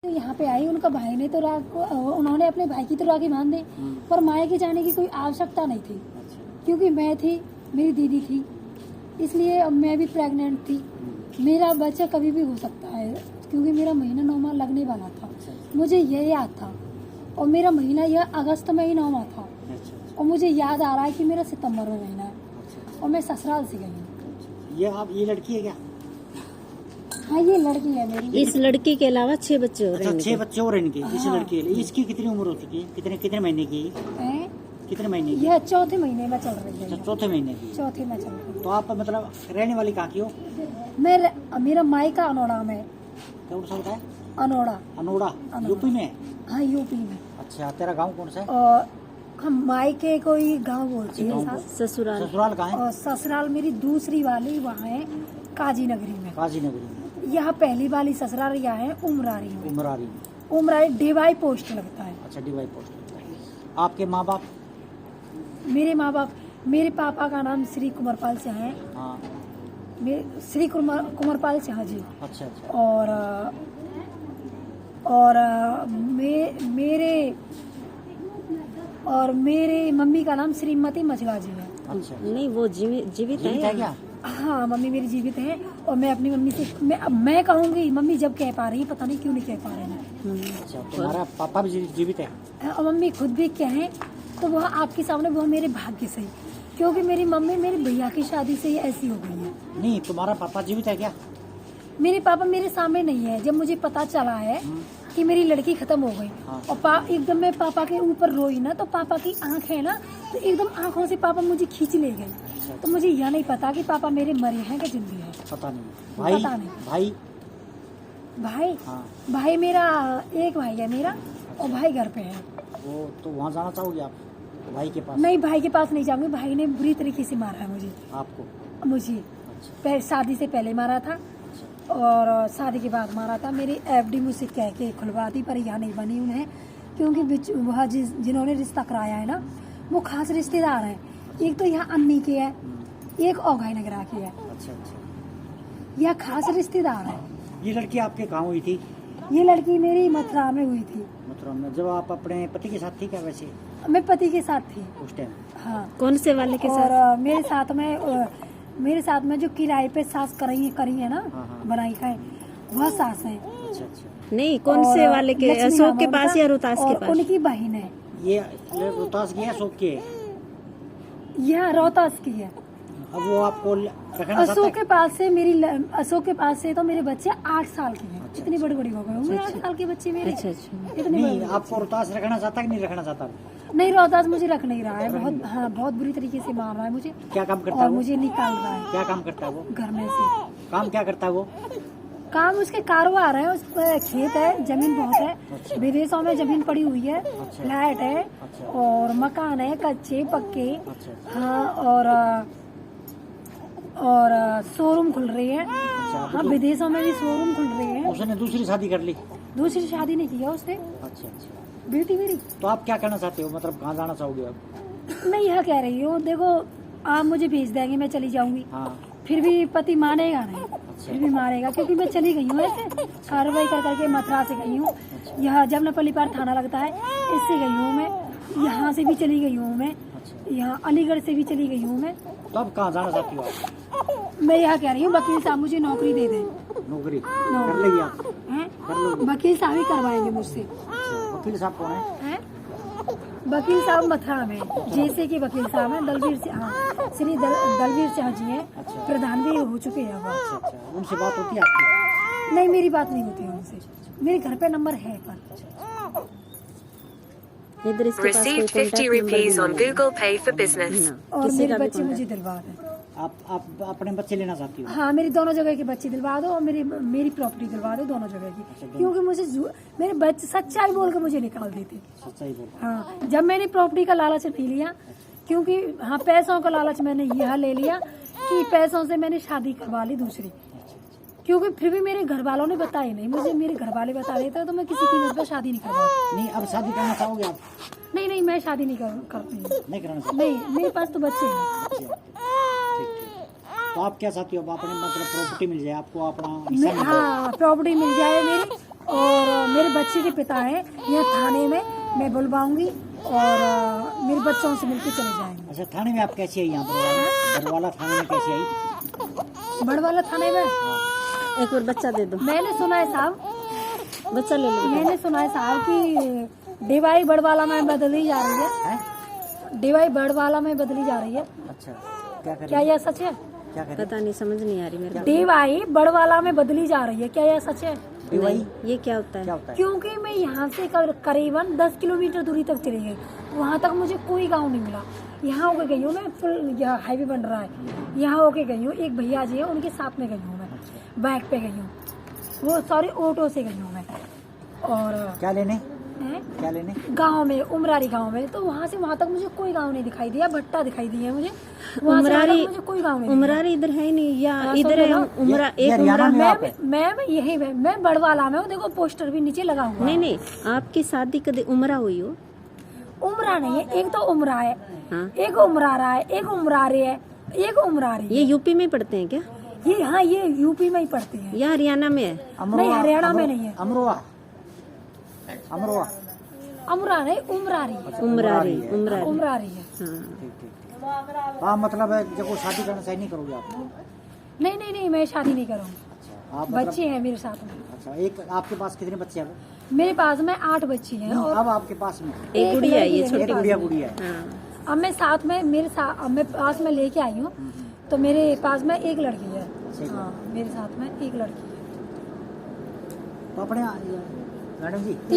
यहाँ पे आई, उनका भाई ने तो उन्होंने अपने भाई की तो राखी बांध दी, पर मायके जाने की कोई आवश्यकता नहीं थी, क्योंकि मैं थी, मेरी दीदी थी, इसलिए अब मैं भी प्रेग्नेंट थी। मेरा बच्चा कभी भी हो सकता है, क्योंकि मेरा महीना 9 माह लगने वाला था, मुझे ये याद था। और मेरा महीना यह अगस्त में ही 9 माह था, और मुझे याद आ रहा है कि मेरा सितंबर में महीना है, और मैं ससुराल से गई हूँ। ये लड़की है क्या? हाँ, ये लड़की है मेरी। इस लड़की के अलावा 6 बच्चे हो रहे हैं। 6 बच्चे और इनके। इस हाँ। लड़की इसकी कितनी उम्र हो चुकी है? कितने महीने की? कितने महीने की? यह चौथे महीने में चल रही है। चौथे महीने की। चौथे में चल रही है। तो आप मतलब रहने वाली कहाँ की हो? मेरा मायका अनोड़ा में। क्या होता है? अनोड़ा। अनोड़ा यूपी में? हाँ, यूपी में। अच्छा, तेरा गांव कौन सा है? और हम मायके कोई गांव बोलते हैं, ससुराल कहाँ है? और ससुराल मेरी दूसरी वाली वहाँ है काजी नगरी में। काजी नगरी में। यहाँ पहली वाली ससुराल यहाँ है उमरारी में। उमरारी डिवाई पोस्ट लगता है। अच्छा, डिवाई पोस्ट लगता है। आपके माँ बाप? मेरे माँ बाप, मेरे पापा का नाम श्री कुमारपाल सिंह है। हाँ। श्री कुमारपाल सिंह जी। अच्छा। और मेरे मम्मी का नाम श्रीमती मछला जी है। अच्छा। नहीं, वो जीवित है क्या? हाँ, मम्मी मेरी जीवित है, और मैं अपनी मम्मी से मैं कहूँगी, मम्मी जब कह पा रही है, पता नहीं क्यों नहीं कह पा रही है। अच्छा, तुम्हारा पापा भी जीवित है? और मम्मी खुद भी कहें तो वह आपके सामने, वह मेरे भाग्य से, क्योंकि मेरी मम्मी मेरे भैया की शादी से ही ऐसी हो गई है। नहीं, तुम्हारा पापा जीवित है क्या? मेरे पापा मेरे सामने नहीं है। जब मुझे पता चला है कि मेरी लड़की खत्म हो गई, और एकदम मैं पापा के ऊपर रोई ना, तो पापा की आंख है ना, तो एकदम आंखों से पापा मुझे खींच ले गए। तो मुझे यह नहीं पता कि पापा मेरे मरे हैं कि जिंदगी है, पता नहीं। पता नहीं। भाई? हाँ। भाई मेरा एक भाई है मेरा, और भाई घर पे है। वो तो वहाँ जाना चाहोगे आप भाई के पास? नहीं, भाई के पास नहीं जाऊंगी। भाई ने बुरी तरीके से मारा है मुझे। आपको? मुझे शादी से पहले मारा था, और शादी के बाद मारा था। मेरी एफडी मुझसे कह के खुलवा दी, पर यहाँ नहीं बनी उन्हें, क्योंकि वह जिन्होंने रिश्ता कराया है ना, वो खास रिश्तेदार हैं। एक तो यहाँ अन्नी के है, एक औघाई नगरा की है। अच्छा। यह खास रिश्तेदार है। ये लड़की आपके कहाँ हुई थी? ये लड़की मेरी मथुरा में हुई थी। मथुरा में? जब आप अपने पति के साथ थी क्या? वैसे मैं पति के साथ थी उस टाइम? हाँ। कौन से वाले के साथ? और मेरे साथ में जो किराए पे सास करी है ना, बनाई खाए, वह सास है। अच्छा। नहीं, कौन से वाले के? अशोक के पास या रोहतास के पास? उनकी बहन है। ये रोहतास की है, अशोक की है? यह रोहतास की है। अब वो आपको रखना अशोक के पास से तो मेरे बच्चे 8 साल के हैं। इतनी बड़ी बड़ी हो गए होंगे 8 साल के बच्चे मेरे। अच्छा। इतने नहीं, आपको रोहतास रखना चाहता कि नहीं रखना चाहता? नहीं, रोहतास मुझे रख नहीं रहा है। बहुत बुरी तरीके से मार रहा है मुझे। क्या काम करता है? है और वो? मुझे निकाल रहा है। क्या काम करता है वो? घर में से। काम क्या करता है वो? काम उसके कारोबार है, उस खेत है, जमीन बहुत है। विदेशों में जमीन पड़ी हुई है। फ्लैट है। और मकान है, कच्चे पक्के। हाँ, और शोरूम खुल रही है। हाँ, विदेशों में भी शोरूम खुल रही है। उसने दूसरी शादी कर ली? दूसरी शादी नहीं किया उसने। अच्छा। बेटी मेरी। तो आप क्या करना चाहते हो? मतलब कहाँ जाना चाहोगे आप? मैं यह कह रही हूँ, देखो आप मुझे भेज देंगे, मैं चली जाऊंगी। हाँ। फिर भी पति मानेगा नहीं। फिर भी मारेगा, क्योंकि मैं चली गई हूँ ऐसे कार्रवाई करके मथुरा से गई हूँ। यहाँ जमनापल्ली पार थाना लगता है, इससे गई हूँ मैं। यहाँ से भी चली गई हूँ मैं। यहाँ अलीगढ़ से भी चली गई हूँ मैं। तो अब कहाँ जाना चाहती हो आप? मैं यह कह रही हूँ, वकील साहब मुझे नौकरी दे दें। नौकरी कर लेगी आप? वकील साहब ही करवाएंगे मुझसे। वकील साहब कौन है? वकील साहब मथुरा में जैसे कि वकील साहब हैं दलवीर सिंह। हाँ, श्री दलवीर सिंह जी हैं। प्रधान भी हो चुके हैं वो। अच्छा। उनसे बात होती है आपकी? नहीं, मेरी बात नहीं होती है उनसे। मेरे घर पे नंबर है, पर इधर इसके पास कोई ₹50 on Google Pay for business. और मेरे बच्चे मुझे दिलवा दें। आप अपने बच्चे लेना चाहती हो? हाँ, मेरी दोनों जगह के बच्चे दिलवा दो, और मेरी प्रॉपर्टी दिलवा दो दोनों जगह की। क्योंकि मुझे मेरे बच्चे सच्चाई बोल के मुझे निकाल देते। सच्चाई बोल? हाँ, जब मैंने प्रॉपर्टी का लालच नहीं लिया, क्योंकि हाँ पैसों का लालच मैंने यह ले लिया कि पैसों से मैंने शादी करवा ली दूसरी। क्योंकि फिर भी मेरे घर वालों ने बताया नहीं मुझे। मेरे घर वाले बता देते तो मैं किसी कीमत पर शादी नहीं करवाती। नहीं, अब शादी करना चाहोगे आप? नहीं, मैं शादी नहीं करती। नहीं करना चाहती? नहीं, मेरे पास तो बच्चे हैं। ठीक। तो आप क्या चाहती हो? अपने मतलब प्रॉपर्टी मिल जाए आपको, अपना हिस्सा मिल जाए? हाँ, प्रॉपर्टी मिल जाए मेरी, और मेरे बच्चे के पिता हैं यहाँ थाने में, मैं बुलवाऊंगी और मेरे बच्चों से मिलकर चले जाएंगे। अच्छा, थाने में आप कैसे आई? यहाँ पर बड़वाला थाने में कैसे आई? बड़वाला थाने में एक और बच्चा दे दो, मैंने सुना है साहब, बच्चा ले लो। मैंने सुना है साहब कि डीवाई बड़वाला में बदली जा रही है, डीवाई बड़वाला में बदली जा रही है। अच्छा, क्या करें? क्या यह सच है? क्या करें? पता नहीं, समझ नहीं आ रही मेरे को। डीवाई बड़वाला में बदली जा रही है, क्या यह सच है? नहीं, ये क्या होता क्या है? होता है? क्योंकि मैं यहाँ से करीबन 10 किलोमीटर दूरी तक चली गई, वहाँ तक मुझे कोई गांव नहीं मिला। यहाँ होके गई हूँ मैं, फुल हाईवे बन रहा है, यहाँ होके गई हूँ, एक भैया जी है उनके साथ में गई हूँ मैं, बाइक पे गई हूँ, वो सॉरी ऑटो से गई हूँ मैं। और क्या लेने? हैं? क्या लेने? गांव में, उमरारी गांव में, तो वहाँ से वहाँ तक मुझे कोई गांव नहीं दिखाई दिया, भट्टा दिखाई दिया मुझे, वहाँ से वहाँ तक मुझे कोई गांव नहीं दिखा। उमरारी इधर है ही नहीं, या हाँ, इधर है उमरा, ये एक हरियाणा उमरा। में आप है? मैं यही मैं बड़वाला में हूँ, देखो पोस्टर भी नीचे लगा हुआ है। नहीं नहीं, आपकी शादी कभी उमरा हुई हो? उमरा नहीं है, एक तो उमरा है, हाँ, एक उमरा रहा है, एक उमरा रही है, एक उमरा रही है। ये यूपी में पढ़ते हैं क्या? ये हाँ, ये यूपी में ही पड़ती है, या हरियाणा में है? नहीं हरियाणा में नहीं है। अमरोहा, अमरोहा। अमरा नहीं, उमरा रही है, उमरारी, उमरारी। उमरा रही है। हाँ, ठीक ठीक। हाँ, मतलब है जब वो शादी करना सही नहीं करोगे आप? नहीं नहीं नहीं, मैं शादी नहीं करूँगी, अच्छा, आप मतलब, बच्चे हैं मेरे साथ में। अच्छा, एक आपके पास कितने बच्चे हैं? मेरे पास में 8 बच्ची हैं और अब आपके पास में एक गुड़िया है, ये लड़की है एक मेरे गुड़िया पास में। गुड़िया है। हाँ। अब मैं साथ में मेरे साथ, अब मैं पास में लेके आई हूँ, तो मेरे पास में एक लड़की है। सही हाँ, मेरे साथ में एक लड़की है। तो अपने मैडम जी